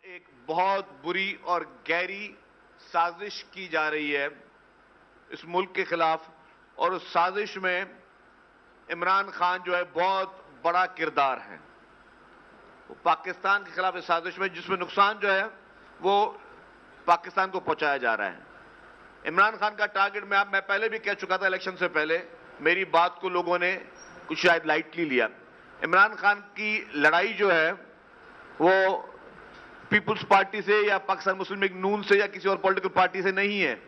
एक बहुत बुरी और गहरी साजिश की जा रही है इस मुल्क के खिलाफ, और उस साजिश में इमरान खान जो है बहुत बड़ा किरदार है। वो पाकिस्तान के खिलाफ इस साजिश में जिसमें नुकसान जो है वो पाकिस्तान को पहुंचाया जा रहा है। इमरान खान का टारगेट मैं पहले भी कह चुका था, इलेक्शन से पहले मेरी बात को लोगों ने कुछ शायद लाइटली लिया। इमरान खान की लड़ाई जो है वो पीपुल्स पार्टी से या पाकिस्तान मुस्लिम लीग नून से या किसी और पॉलिटिकल पार्टी से नहीं है।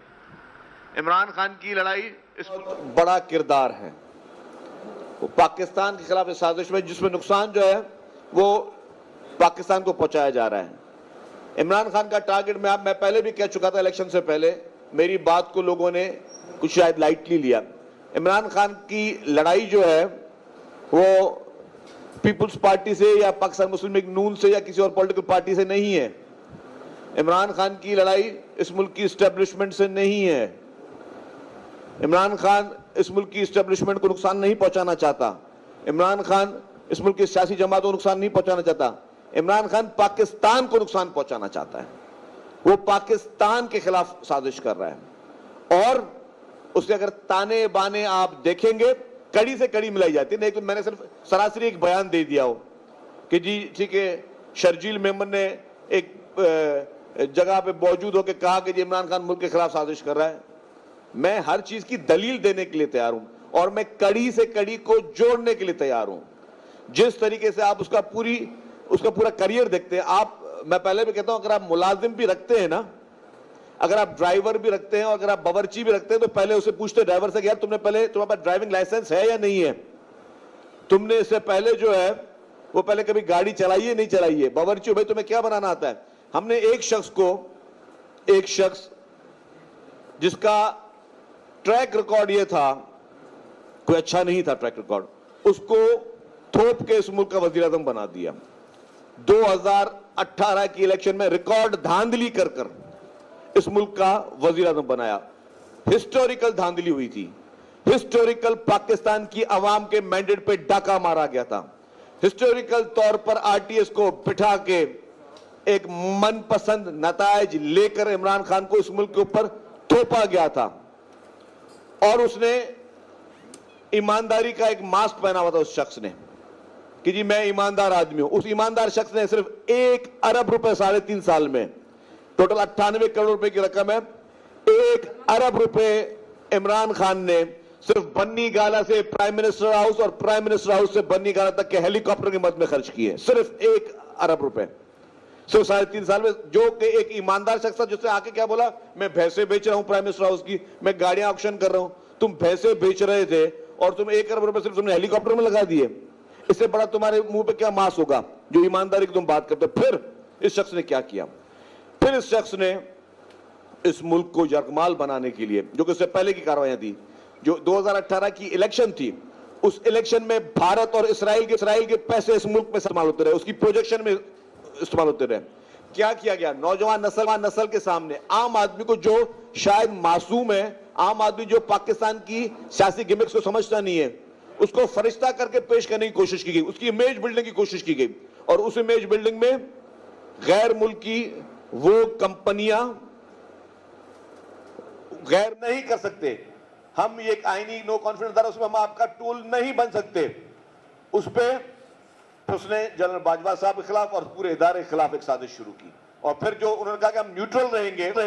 इमरान खान की लड़ाई इस बड़ा किरदार है। वो पाकिस्तान के खिलाफ इस साजिश में जिसमें नुकसान जो है वो पाकिस्तान को पहुंचाया जा रहा है। इमरान खान का टारगेट मैं पहले भी कह चुका था, इलेक्शन से पहले मेरी बात को लोगों ने कुछ शायद लाइटली लिया। इमरान खान की लड़ाई जो है वो पीपुल्स पार्टी से या पाकिस्तान मुस्लिम लीग नून से या किसी और पॉलिटिकल पार्टी से नहीं है। इमरान खान की लड़ाई इस मुल्क की एस्टेब्लिशमेंट से नहीं है। इमरान खान इस मुल्क की एस्टेब्लिशमेंट को नुकसान नहीं पहुंचाना चाहता। इमरान खान इस मुल्क की सियासी जमातों को नुकसान नहीं पहुंचाना चाहता। इमरान खान पाकिस्तान को नुकसान पहुंचाना चाहता है। वो पाकिस्तान के खिलाफ साजिश कर रहा है और उसके अगर ताने बाने आप देखेंगे, कड़ी से कड़ी मिलाई जाती है। नहीं तो मैंने सिर्फ सरासरी एक बयान दे दिया हो कि जी ठीक है, शर्जील मेमन ने एक जगह पे मौजूद होकर कहा कि जी इमरान खान मुल्क के खिलाफ साजिश कर रहा है। मैं हर चीज की दलील देने के लिए तैयार हूं और मैं कड़ी से कड़ी को जोड़ने के लिए तैयार हूं। जिस तरीके से आप उसका पूरा करियर देखते हैं, आप, मैं पहले भी कहता हूं, अगर आप मुलाजिम भी रखते हैं ना, अगर आप ड्राइवर भी रखते हैं और अगर आप बावर्ची भी रखते हैं तो पहले उसे पूछते ड्राइवर से कि यार तुम्हारे पास ड्राइविंग लाइसेंस है या नहीं है, तुमने इससे पहले जो है वो पहले कभी गाड़ी चलाई है नहीं चलाई है। बावर्ची, भाई तुम्हें क्या बनाना आता है। हमने एक शख्स जिसका ट्रैक रिकॉर्ड ये था, कोई अच्छा नहीं था ट्रैक रिकॉर्ड, उसको थोप के इस मुल्क का वजीर आजम बना दिया। 2018 की इलेक्शन में रिकॉर्ड धांधली कर इस मुल्क का वजीर आजम बनाया। हिस्टोरिकल धांधली हुई थी। हिस्टोरिकल पाकिस्तान की आवाम के मैंडेट पे डाका मारा गया था। हिस्टोरिकल तौर पर आरटीएस को बिठा के एक मनपसंद नताइज लेकर इमरान खान को इस मुल्क के ऊपर थोपा गया था और उसने ईमानदारी का एक मास्क पहना हुआ था उस शख्स ने कि जी मैं ईमानदार आदमी हूं। उस ईमानदार शख्स ने सिर्फ 1 अरब रुपए 3.5 साल में, टोटल 98 करोड़ रुपए की रकम है, 1 अरब रुपए इमरान खान ने सिर्फ बन्नी गाला से प्राइम मिनिस्टर हाउस और प्राइम मिनिस्टर हाउस से बन्नी गाला तक के हेलीकॉप्टर की मदद में खर्च किए। सिर्फ 1 अरब रुपए सिर्फ 3.5 साल में। जो कि एक ईमानदार शख्स था जिससे आके क्या बोला, मैं भैंसे बेच रहा हूं प्राइम मिनिस्टर हाउस की, मैं गाड़ियां ऑक्शन कर रहा हूं। तुम भैंसे बेच रहे थे और तुम 1 अरब रुपए सिर्फ तुमने हेलीकॉप्टर में लगा दिए। इससे बड़ा तुम्हारे मुंह पे क्या मांस होगा जो ईमानदारी की तुम बात करते। फिर इस शख्स ने क्या किया, फिर इस शख्स ने इस मुल्क को यरगमाल बनाने के लिए, जो कि इससे पहले की कार्रवाइयां थी, जो 2018 की इलेक्शन थी, उस इलेक्शन में भारत और इसराइल के पैसे इस मुल्क में इस्तेमाल होते रहे, उसकी प्रोजेक्शन में इस्तेमाल होते रहे। क्या किया गया, नौजवान नस्ल के सामने, आम आदमी को जो शायद मासूम है, आम आदमी जो पाकिस्तान की सियासी गिमिक्स को समझता नहीं है, उसको फरिश्ता करके पेश करने की कोशिश की गई, उसकी इमेज बिल्डिंग की कोशिश की गई। और उस इमेज बिल्डिंग में गैर मुल्की वो कंपनियां गैर नहीं कर सकते। हम ये एक आईनी नो कॉन्फिडेंस था, उसमें हम आपका टूल नहीं बन सकते। उस पर उसने जनरल बाजवा साहब के खिलाफ और पूरे इदारे के खिलाफ एक साजिश शुरू की। और फिर जो उन्होंने कहा कि हम न्यूट्रल रहेंगे तो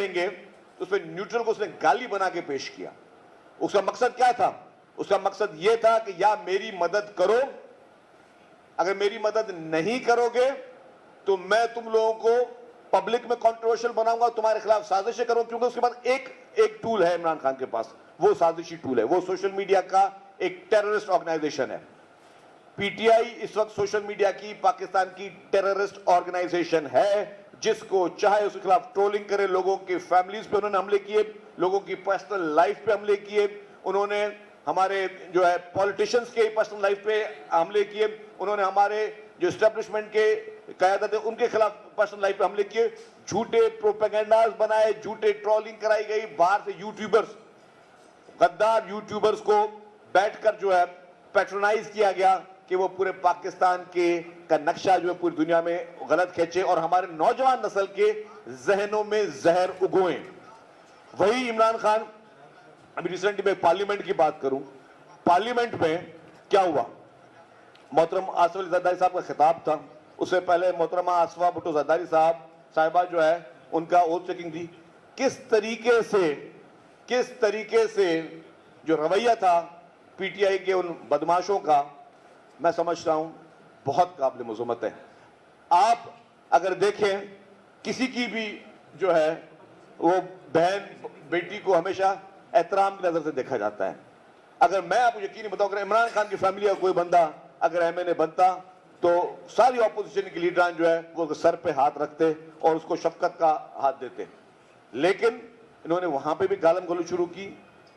उस पर न्यूट्रल को उसने गाली बना के पेश किया। उसका मकसद क्या था, उसका मकसद यह था कि या मेरी मदद करो, अगर मेरी मदद नहीं करोगे तो मैं तुम लोगों को पब्लिक में कंट्रोवर्शियल बनाऊंगा, तुम्हारे खिलाफ साजिशें करूंगा। क्योंकि उसके बाद एक टूल है इमरान खान के पास, वो साजिशी टूल है, वो सोशल मीडिया का एक टेररिस्ट ऑर्गेनाइजेशन है। पीटीआई इस वक्त सोशल मीडिया की पाकिस्तान की टेररिस्ट ऑर्गेनाइजेशन है, जिसको चाहे उसके खिलाफ ट्रोलिंग करे, लोगों की फैमिलीज पे उन्होंने हमले किए, लोगों की पर्सनल लाइफ पे हमले किए, उन्होंने हमारे जो है पॉलिटिशियंस के पर्सनल लाइफ पे हमले किए, उन्होंने हमारे जो एस्टेब्लिशमेंट के क़यादत है उनके खिलाफ पर्सनल लाइफ पे हमले किए, झूठे प्रोपेगेंडास बनाए, झूठे ट्रोलिंग कराई गई। बाहर से यूट्यूबर्स, गद्दार यूट्यूबर्स को बैठकर जो है पैट्रोनाइज किया गया, कि वो पूरे पाकिस्तान के का नक्शा जो है पूरी दुनिया में गलत खींचे और हमारे नौजवान नस्ल के जहनों में जहर उगोएं। वही इमरान खान, अभी रिसेंटली मैं पार्लियामेंट की बात करूं, पार्लियामेंट में क्या हुआ, मोहतरम आसिफ अली जरदारी साहब का खिताब था, उससे पहले मोहतरमा आसफा भुट्टो जरदारी साहिबा जो है उनका ओथ टेकिंग थी। किस तरीके से जो रवैया था पीटीआई के उन बदमाशों का, मैं समझ रहा हूं बहुत काबिल मज़म्मत है। आप अगर देखें किसी की भी जो है वो बहन बेटी को हमेशा एहतराम की नजर से देखा जाता है। अगर मैं आपको यकीन बताऊं, अगर इमरान खान की फैमिली का कोई बंदा अगर एमएनए बनता तो सारी ऑपोजिशन के लीडरान जो है वो सर पे हाथ रखते और उसको शफकत का हाथ देते, लेकिन इन्होंने वहां पे भी गालम गलोच शुरू की।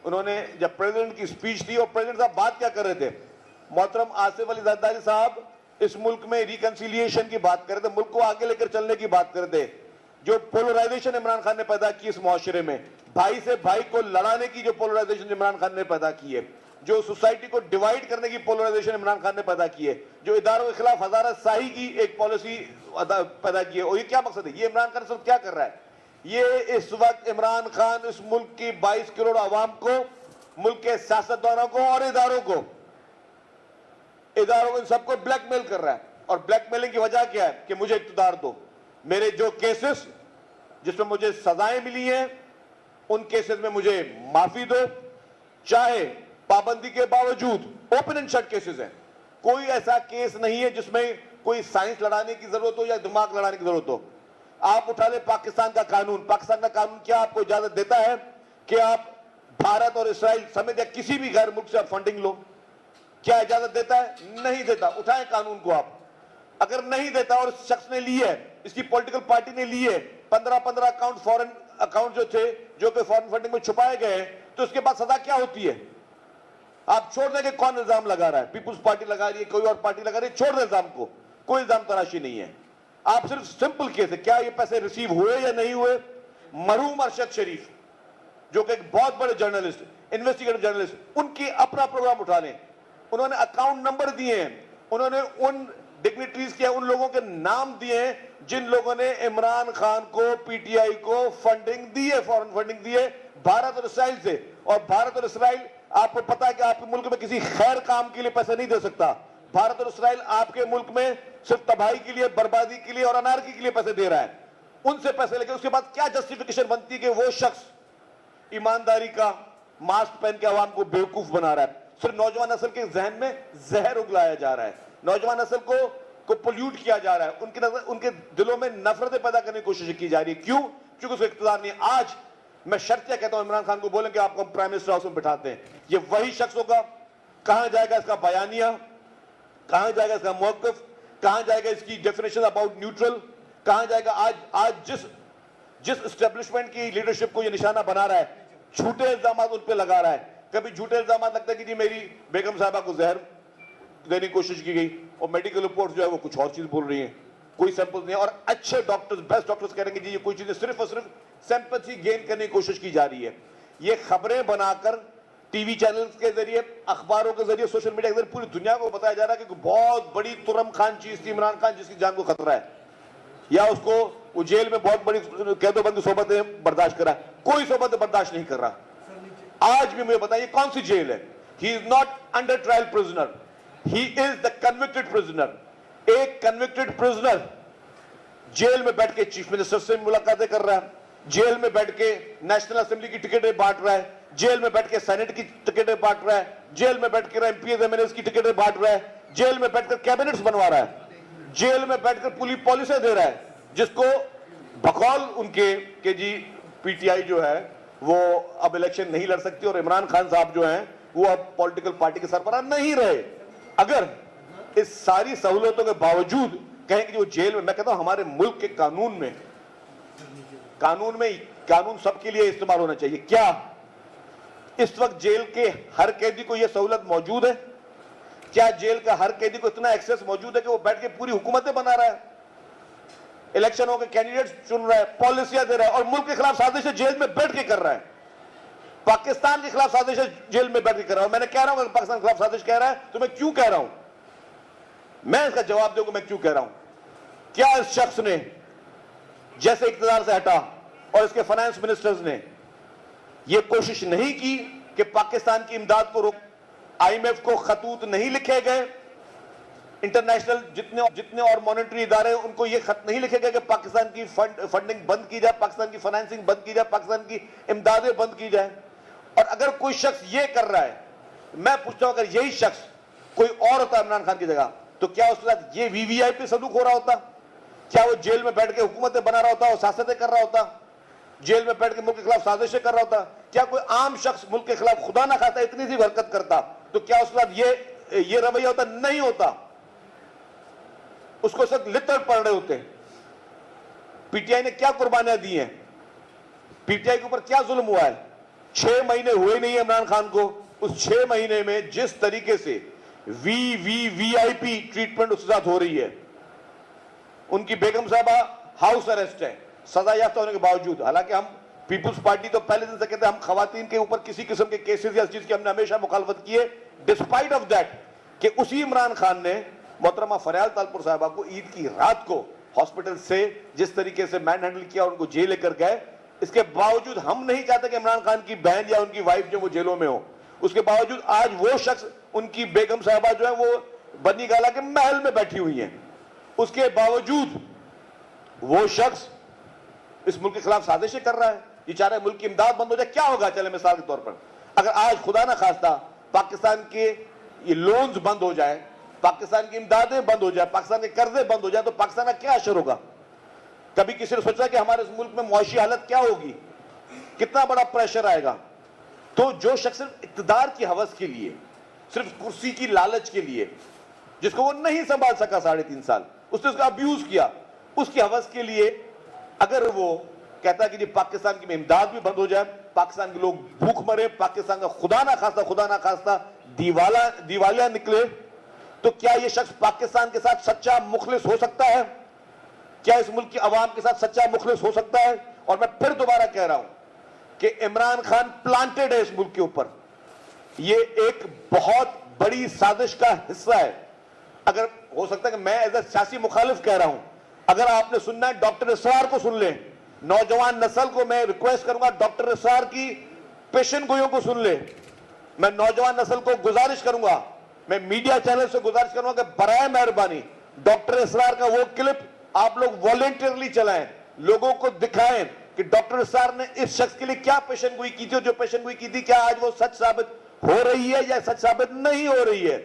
उन्होंने जब प्रेसिडेंट की स्पीच थी और प्रेसिडेंट साहब बात क्या कर रहे थे, मोहतरम आसिफ अली जरदारी साहब इस मुल्क में रिकंसिलिएशन की बात कर रहे थे, मुल्क को आगे लेकर चलने की बात कर रहे थे। जो पोलराइजेशन इमरान खान ने पैदा की इस मुआशरे में, भाई से भाई को लड़ाने की जो पोलराइजेशन इमरान खान ने पैदा की है, जो सोसाइटी को डिवाइड करने की पोलराइजेशन इमरान खान ने पैदा की है, जो इदारों के खिलाफ हजारा शाही की एक पॉलिसी पैदा की है, और ये क्या मकसद है, ये इमरान खान सब क्या कर रहा है? ये इस वक्त इमरान खान इस मुल्क की 22 करोड़ आवाम को, मुल्क के सियासतदानों को और इदारों को इन सबको ब्लैकमेल कर रहा है। और ब्लैकमेलिंग की वजह क्या है कि मुझे इख्तियार दो, मेरे जो केसेस जिसमें मुझे सजाएं मिली हैं उन केसेस में मुझे माफी दो, चाहे पाबंदी के बावजूद ओपन एंड शट केसेस हैं, कोई ऐसा केस नहीं है जिसमें कोई साइंस लड़ाने की जरूरत हो या दिमाग लड़ाने की जरूरत हो। आप उठा ले पाकिस्तान का कानून क्या आपको इजाजत देता है कि आप भारत और इस्राइल समेत या किसी भी गैर मुल्क से आप फंडिंग लो? क्या इजाजत देता है? नहीं देता। उठाएं कानून को आप। अगर नहीं देता और शख्स ने ली है, इसकी पॉलिटिकल पार्टी ने ली है 15 अकाउंट, फॉरेन अकाउंट जो थे जो कि फॉरेन फंडिंग में छुपाए गए हैं, तो उसके बाद सजा क्या होती है? आप छोड़ देंगे, कौन इल्जाम लगा रहा है? पीपुल्स पार्टी लगा रही है, कोई और पार्टी लगा रही है, छोड़ दे इल्जाम को, कोई इल्जाम तराशी नहीं है। आप सिर्फ सिंपल केस है, क्या ये पैसे रिसीव हुए या नहीं हुए? मरहूम अरशद शरीफ जो कि एक बहुत बड़े जर्नलिस्ट, इन्वेस्टिगेटिव जर्नलिस्ट, उनकी अपना प्रोग्राम उठा लें, उन्होंने अकाउंट नंबर दिए हैं, उन्होंने उन डिग्निटरीज के, उन लोगों के नाम दिए हैं जिन लोगों ने इमरान खान को, पीटीआई को फंडिंग दी है, फॉरेन फंडिंग दी है भारत और इसराइल से। और भारत और इसराइल, आपको पता है कि आपके मुल्क में किसी खैर काम के लिए पैसे नहीं दे सकता। भारत और इसराइल आपके मुल्क में सिर्फ तबाही के लिए, बर्बादी के लिए और अनारकी के लिए पैसे दे रहा है। उनसे पैसे लेके उसके बाद क्या जस्टिफिकेशन बनती है कि वो शख्स ईमानदारी का मास्क पहन के आवाम को बेवकूफ बना रहा है? सिर्फ नौजवान नस्ल के जहन में जहर उगलाया जा रहा है, नौजवान नस्ल को पोल्यूट किया जा रहा है, उनके दिलों में नफरतें पैदा करने की कोशिश की जा रही है। क्यों? क्योंकि उसको इख्तियार नहीं। आज मैं शर्तिया कहता हूं, इमरान खान को बोलें कि आपको हम प्राइम मिनिस्टर हाउस में बिठाते हैं, ये वही शख्स होगा। कहां जाएगा इसका बयानिया, कहां जाएगा इसका मौक़िफ़, कहां जाएगा इसकी डेफिनेशन अबाउट न्यूट्रल, कहां जाएगा? आज जिस एस्टेब्लिशमेंट की लीडरशिप को ये निशाना बना रहा है, झूठे इल्जाम उन पर लगा रहा है। कभी झूठे इल्जाम लगता है कि जी मेरी बेगम साहबा को जहर देने की कोशिश की गई, और मेडिकल रिपोर्ट जो है वो कुछ और चीज बोल रही है, कोई सैंपल नहीं। और अच्छे डॉक्टर्स, बेस्ट डॉक्टर्स कह रहे हैं कि जी ये कोई चीजें सिर्फ और सिर्फ सिंपैथी गेन करने की कोशिश की जा रही है। ये खबरें बनाकर टीवी चैनल्स के जरिए, अखबारों के जरिए, सोशल मीडिया के जरिए पूरी दुनिया को बताया जा रहा है कि बहुत बड़ी तुरम खान चीज थी इमरान खान, जिसकी जान को खतरा है, या उसको वो जेल में बहुत बड़ी कैदोबंद सोबतें बर्दाश्त करा। कोई सोबत बर्दाश्त नहीं कर रहा। आज भी मुझे बताइए कौन सी जेल है? He is not under trial prisoner, he is the convicted prisoner. एक कन्विक्टेड प्रिजनर जेल में बैठ के चीफ मिनिस्टर से मुलाकातें कर रहा है, जेल में बैठ के नेशनल असेंबली की टिकटें बांट रहा है, जेल में बैठ के सेनेट की टिकटें बांट रहा है, जेल में बैठ कर एमपीएस एमएनएस की टिकटें बांट रहा है, जेल में बैठकर कैबिनेट्स बनवा रहा है, जेल में बैठकर पूरी पॉलिसी दे रहा है, जिसको बकौल उनके कि जी पीटीआई जो है वो अब इलेक्शन नहीं लड़ सकती और इमरान खान साहब जो हैं वो अब पॉलिटिकल पार्टी के सरबराह नहीं रहे। अगर इस सारी सहूलतों के बावजूद कहें कि वो जेल में, मैं कहता हूं हमारे मुल्क के कानून सबके लिए इस्तेमाल होना चाहिए। क्या इस वक्त जेल के हर कैदी को यह सहूलत मौजूद है? क्या जेल का हर कैदी को इतना एक्सेस मौजूद है कि वो बैठ के पूरी हुकूमतें बना रहा है, इलेक्शनों के कैंडिडेट्स चुन रहा है, पॉलिसियां दे रहा है, और मुल्क के खिलाफ साजिशें जेल में बैठ के कर रहा है? पाकिस्तान के खिलाफ साजिशें जेल में बैठ के कर रहा है। मैंने कह रहा हूं पाकिस्तान के खिलाफ साजिश कह रहा है तो मैं क्यों कह रहा हूं? मैं इसका जवाब दूंगा मैं क्यों कह रहा हूं। क्या इस शख्स ने जैसे इक्तदार से हटा और इसके फाइनेंस मिनिस्टर्स ने यह कोशिश नहीं की कि पाकिस्तान की इमदाद को रोक, आईएमएफ को खतूत नहीं लिखे गए, इंटरनेशनल जितने और मॉनेटरी इदारे उनको यह खत नहीं लिखे गए कि पाकिस्तान की फंडिंग बंद की जाए, पाकिस्तान की फाइनेंसिंग बंद की जाए, पाकिस्तान की इमदादें बंद की जाए। और अगर कोई शख्स यह कर रहा है, मैं पूछता हूं अगर यही शख्स कोई और होता इमरान खान की जगह, तो क्या उसके साथ ये वीवीआईपी सलूक हो रहा होता? क्या वो जेल में बैठ के हुकूमतें बना रहा होता, वो सियासतें कर रहा होता, जेल में बैठ के मुल्क के खिलाफ साजिशें कर रहा होता? क्या कोई आम शख्स मुल्क के खिलाफ खुदा ना खाता इतनी सी हरकत करता, तो क्या उसके साथ ये रवैया होता? नहीं होता। उसको सिर्फ लिटर पड़ रहे होते। पीटीआई ने क्या कुर्बानियां दी हैं? पीटीआई के ऊपर क्या जुल्म हुआ है? 6 महीने हुए नहीं है इमरान खान को। उस 6 महीने में जिस तरीके से वीआईपी ट्रीटमेंट उसके साथ हो रही है, उनकी बेगम साहबा हाउस अरेस्ट है सजा याफ्ता होने के बावजूद। हालांकि हम पीपुल्स पार्टी तो पहले दिन से कहते हैं हम खवातीन के ऊपर किसी किस्म के केसेस या चीज की हमने हमेशा मुखालफत की है, डिस्पाइट ऑफ दैट कि उसी इमरान खान ने मोहतरमा फरियाल तालपुर साहबा को ईद की रात को हॉस्पिटल से जिस तरीके से मैन हैंडल किया, उनको जेल लेकर गए। इसके बावजूद हम नहीं चाहते कि इमरान खान की बहन या उनकी वाइफ जो वो जेलों में हो। उसके बावजूद आज वो शख्स, उनकी बेगम साहबा जो है वो बनी गाला के महल में बैठी हुई है, उसके बावजूद वो शख्स इस मुल्क के खिलाफ साजिशें कर रहा है। ये चाह रहा है मुल्क की इमदाद बंद हो जाए। क्या होगा? चले मिसाल के तौर पर अगर आज खुदा ना खास्ता पाकिस्तान के ये लोन्स बंद हो जाए, पाकिस्तान की इमदादें बंद हो जाए, पाकिस्तान के कर्जे बंद हो जाए, तो पाकिस्तान का क्या असर होगा? कभी किसी ने सोचा कि हमारे इस मुल्क में मुआशी हालत क्या होगी, कितना बड़ा प्रेशर आएगा? तो जो शख्स इक्तदार की हवस के लिए, सिर्फ कुर्सी की लालच के लिए, जिसको वो नहीं संभाल सका 3.5 साल, उसने उसका अब्यूज किया, उसकी हवस के लिए अगर वो कहता है कि जी पाकिस्तान की इमदाद भी बंद हो जाए, पाकिस्तान के लोग भूख मरे, पाकिस्तान का खुदा ना खास्ता दिवालिया निकले, तो क्या यह शख्स पाकिस्तान के साथ सच्चा मुखलिस हो सकता है? क्या इस मुल्क की आवाम के साथ सच्चा मुखलिस हो सकता है? और मैं फिर दोबारा कह रहा हूं कि इमरान खान प्लांटेड है इस मुल्क के ऊपर। यह एक बहुत बड़ी साजिश का हिस्सा है। अगर हो सकता है कि मैं एज ए सियासी मुखालिफ कह रहा हूं, अगर आपने सुनना है डॉक्टर इसरार को सुन लें। नौजवान नस्ल को मैं रिक्वेस्ट करूंगा डॉक्टर इसरार की पेशन गोइयों को सुन ले। मैं नौजवान नस्ल को गुजारिश करूंगा, मैं मीडिया चैनल से गुजारिश करूंगा कि बराए मेहरबानी डॉक्टर इसरार का वो क्लिप आप लोग वॉलेंटियरली चलाएं, लोगों को दिखाएं कि डॉक्टर इसरार ने इस शख्स के लिए क्या पेशन गोई की थी, और जो पेशन गोई की थी क्या आज वो सच साबित हो रही है या सच साबित नहीं हो रही है।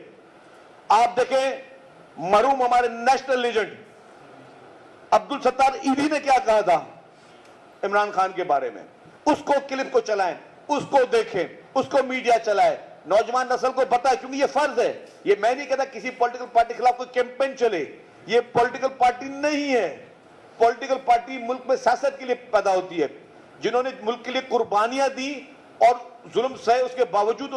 आप देखें मरहूम हमारे नेशनल लेजेंड अब्दुल सत्तार ईदी ने क्या कहा था इमरान खान के बारे में। उसको क्लिप को चलाएं, उसको देखें, उसको मीडिया चलाए, नौजवान नस्ल को बताए, क्योंकि ये फर्ज है। ये मैं नहीं कहता किसी पॉलिटिकल पार्टी के खिलाफ कोई कैंपेन चले, ये पॉलिटिकल पार्टी नहीं है। पॉलिटिकल पार्टी मुल्क में सियासत के लिए पैदा होती है। जिन्होंने मुल्क के लिए कुर्बानियां दी और जुल्म सहे, उसके बावजूद